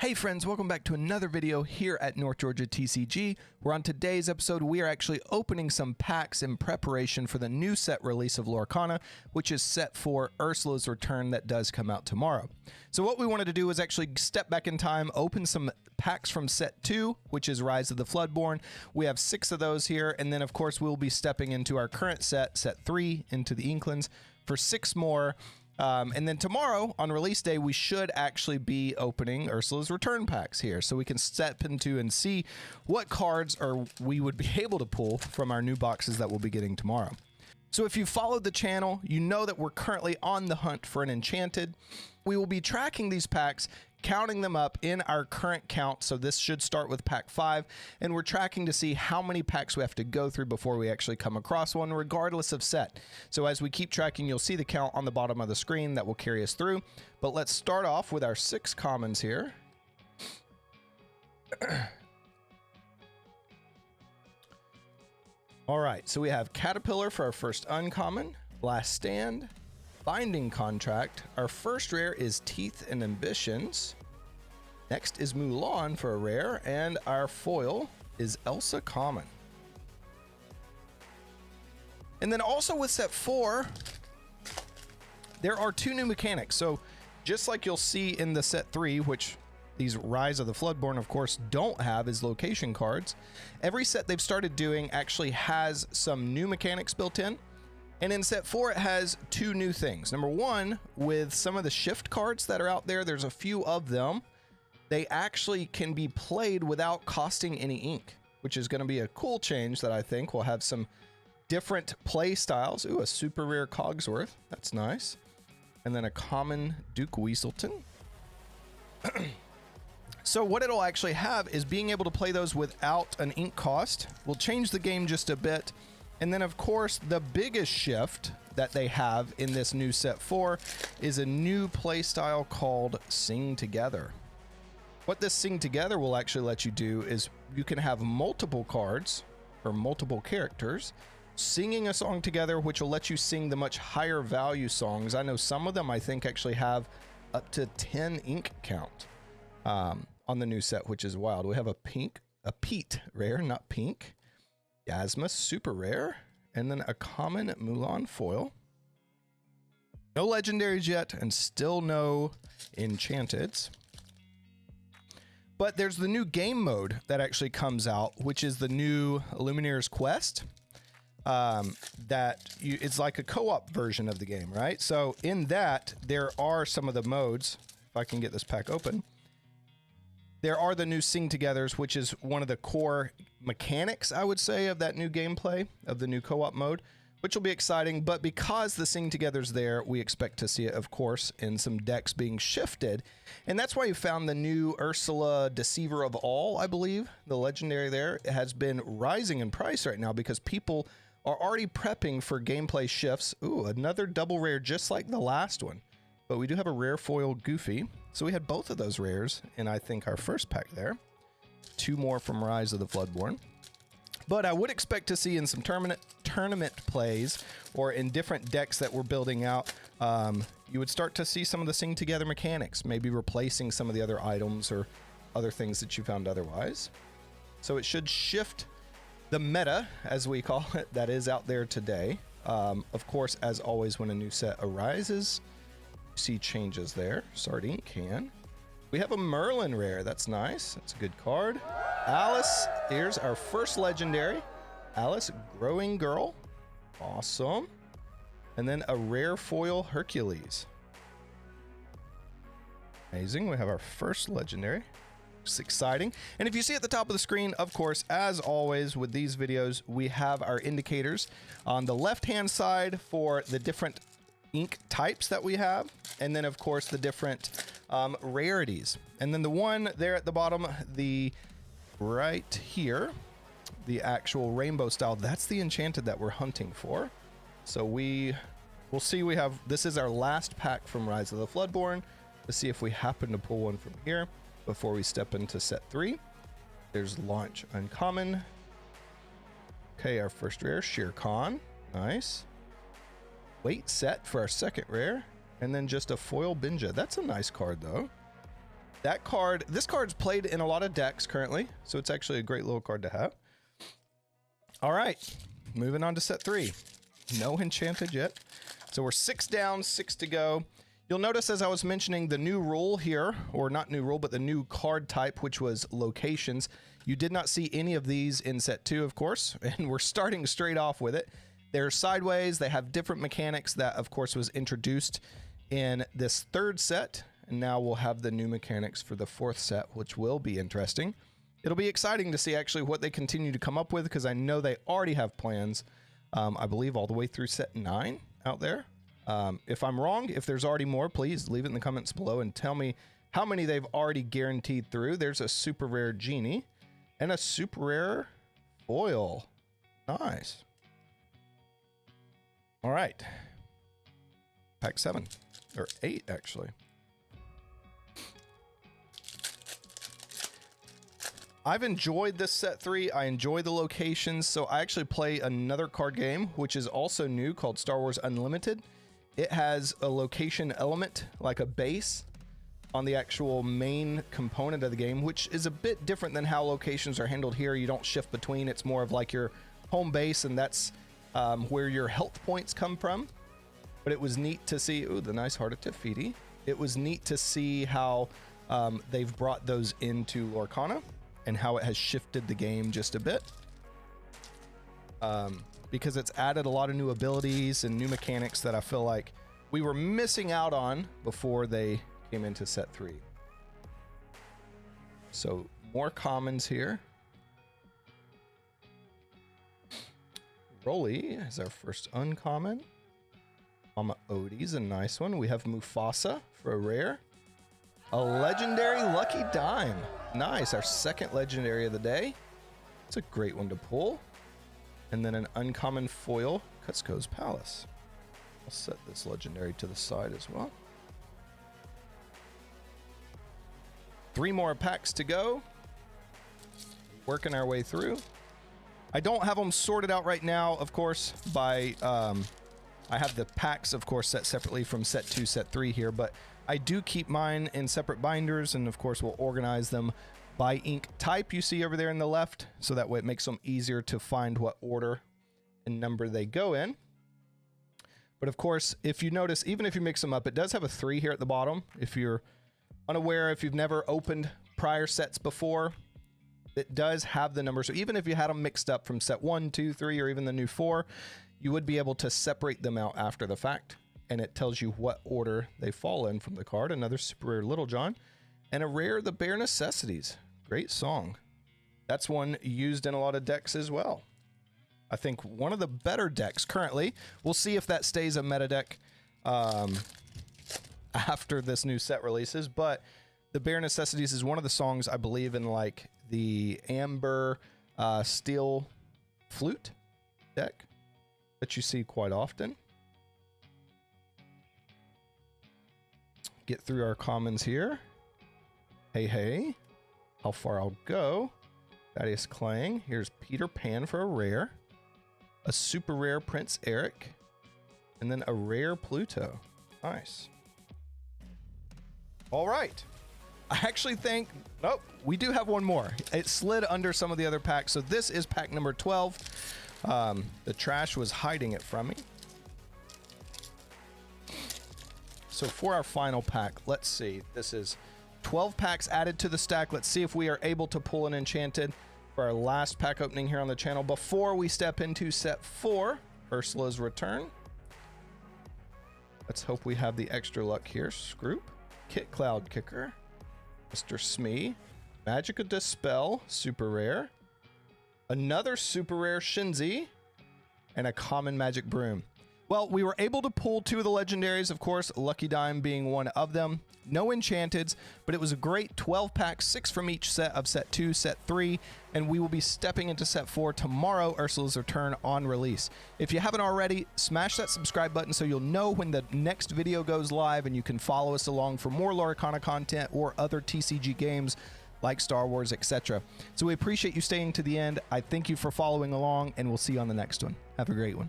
Hey friends, welcome back to another video here at North Georgia TCG, where on today's episode we are actually opening some packs in preparation for the new set release of Lorcana, which is set for Ursula's return that does come out tomorrow. So what we wanted to do was actually step back in time, open some packs from set 2, which is Rise of the Floodborn. We have 6 of those here, and then of course we'll be stepping into our current set, set 3, into the Inklings for 6 more. And then tomorrow, on release day, we should actually be opening Ursula's return packs here. So we can step into and see what cards we would be able to pull from our new boxes that we'll be getting tomorrow. So if you followed the channel, you know that we're currently on the hunt for an enchanted. We will be tracking these packs, counting them up in our current count. So this should start with pack 5, and we're tracking to see how many packs we have to go through before we actually come across one, regardless of set. So as we keep tracking, you'll see the count on the bottom of the screen that will carry us through. But let's start off with our 6 commons here. All right, so we have Caterpillar for our first uncommon, Last Stand, Binding Contract. Our first rare is Teeth and Ambitions. Next is Mulan for a rare, and our foil is Elsa common. And then also with set 4, there are 2 new mechanics. So just like you'll see in the set 3, which these Rise of the Floodborn, of course, don't have, is location cards. Every set they've started doing actually has some new mechanics built in. And in set 4, it has 2 new things. Number 1, with some of the shift cards that are out there, there's a few of them. They actually can be played without costing any ink, which is going to be a cool change that I think will have some different play styles. Ooh, a super rare Cogsworth. That's nice. And then a common Duke Weaselton. So what it'll actually have is being able to play those without an ink cost. Will change the game just a bit. And then, of course, the biggest shift that they have in this new set 4 is a new playstyle called Sing Together. What this Sing Together will actually let you do is you can have multiple cards or multiple characters singing a song together, which will let you sing the much higher value songs. I know some of them, I think, actually have up to 10 ink count on the new set, which is wild. We have a Pete rare, not pink. Yasma, super rare, and then a common Mulan foil. No legendaries yet, and still no enchanteds. But there's the new game mode that actually comes out, which is the new Lumineer's Quest. It's like a co-op version of the game, right? So in that, there are some of the modes. If I can get this pack open. There are the new Sing Togethers, which is one of the core mechanics, I would say, of that new gameplay, of the new co-op mode, which will be exciting. But because the Sing Together's there, we expect to see it, of course, in some decks being shifted. And that's why you found the new Ursula Deceiver of All, I believe. The legendary there has been rising in price right now because people are already prepping for gameplay shifts. Ooh, another double rare just like the last one. But we do have a rare foil Goofy. So we had both of those rares in, I think, our first pack there. 2 more from Rise of the Floodborn. But I would expect to see in some tournament plays or in different decks that we're building out, you would start to see some of the Sing Together mechanics, maybe replacing some of the other items or other things that you found otherwise. So it should shift the meta, as we call it, that is out there today. Of course, as always, when a new set arises, see changes there. Sardine Can. We have a Merlin rare. That's nice. That's a good card. Alice. Here's our first legendary. Alice, Growing Girl. Awesome. And then a rare foil Hercules. Amazing. We have our first legendary. It's exciting. And if you see at the top of the screen, of course, as always with these videos, we have our indicators on the left-hand side for the different ink types that we have, and then of course the different rarities. And then the one there at the bottom, the right here, the actual rainbow style, that's the enchanted that we're hunting for. So we'll see. We have, this is our last pack from Rise of the Floodborn. Let's see if we happen to pull one from here before we step into set 3. There's Launch Uncommon. Okay, our first rare, Shere Khan. Nice. Wait set for our second rare, and then just a foil Binja. That's a nice card though. That card, this card's played in a lot of decks currently, so it's actually a great little card to have. All right, moving on to set 3. No enchanted yet. So we're 6 down, 6 to go. You'll notice as I was mentioning the new rule here, or not new rule, but the new card type, which was locations. You did not see any of these in set 2, of course, and we're starting straight off with it. They're sideways. They have different mechanics that, of course, was introduced in this 3rd set, and now we'll have the new mechanics for the 4th set, which will be interesting. It'll be exciting to see actually what they continue to come up with, because I know they already have plans, I believe, all the way through set 9 out there. If I'm wrong, if there's already more, please leave it in the comments below and tell me how many they've already guaranteed through. There's a super rare genie and a super rare foil. Nice. All right. Pack 7, or 8 actually. I've enjoyed this set 3. I enjoy the locations, so I actually play another card game, which is also new, called Star Wars Unlimited. It has a location element, like a base, on the actual main component of the game, which is a bit different than how locations are handled here. You don't shift between. It's more of like your home base, and that's where your health points come from. But it was neat to see, ooh, the nice Heart of Tefiti. It was neat to see how they've brought those into Lorcana, and how it has shifted the game just a bit. Because it's added a lot of new abilities and new mechanics that I feel like we were missing out on before they came into set 3. So more commons here. Rolly is our first uncommon. Mama Odie's a nice one. We have Mufasa for a rare. A legendary Lucky Dime. Nice, our 2nd legendary of the day. It's a great one to pull. And then an uncommon foil, Cusco's Palace. I'll set this legendary to the side as well. 3 more packs to go. Working our way through. I don't have them sorted out right now, of course, by... I have the packs, of course, set separately from set 2, set 3 here, but I do keep mine in separate binders, and of course we'll organize them by ink type you see over there in the left, so that way it makes them easier to find what order and number they go in. But of course, if you notice, even if you mix them up, it does have a 3 here at the bottom. If you're unaware, if you've never opened prior sets before, it does have the number. So even if you had them mixed up from set 1, 2, 3, or even the new 4, you would be able to separate them out after the fact, and it tells you what order they fall in from the card. Another super rare Little John, and a rare The Bare Necessities. Great song. That's one used in a lot of decks as well. I think one of the better decks currently. We'll see if that stays a meta deck after this new set releases, but The Bare Necessities is one of the songs I believe in, like the Amber Steel Flute deck that you see quite often. Get through our commons here. Hey, hey. How far I'll go. Thaddeus Clang. Here's Peter Pan for a rare. A super rare Prince Eric. And then a rare Pluto. Nice. All right. I actually think... Nope. We do have one more. It slid under some of the other packs. So this is pack number 12. The trash was hiding it from me. So for our final pack, let's see. This is 12 packs added to the stack. Let's see if we are able to pull an enchanted for our last pack opening here on the channel before we step into set 4, Ursula's return. Let's hope we have the extra luck here. Scroop, Kit Cloud Kicker, Mr. Smee, Magica Dispel, super rare, another super rare Shinzi, and a common Magic Broom. Well, we were able to pull 2 of the legendaries, of course, Lucky Dime being one of them. No enchanteds, but it was a great 12 pack, 6 from each set of set 2, set 3, and we will be stepping into set 4 tomorrow, Ursula's return on release. If you haven't already, smash that subscribe button so you'll know when the next video goes live, and you can follow us along for more Lorcana content or other TCG games like Star Wars, etc. So we appreciate you staying to the end. I thank you for following along, and we'll see you on the next one. Have a great one.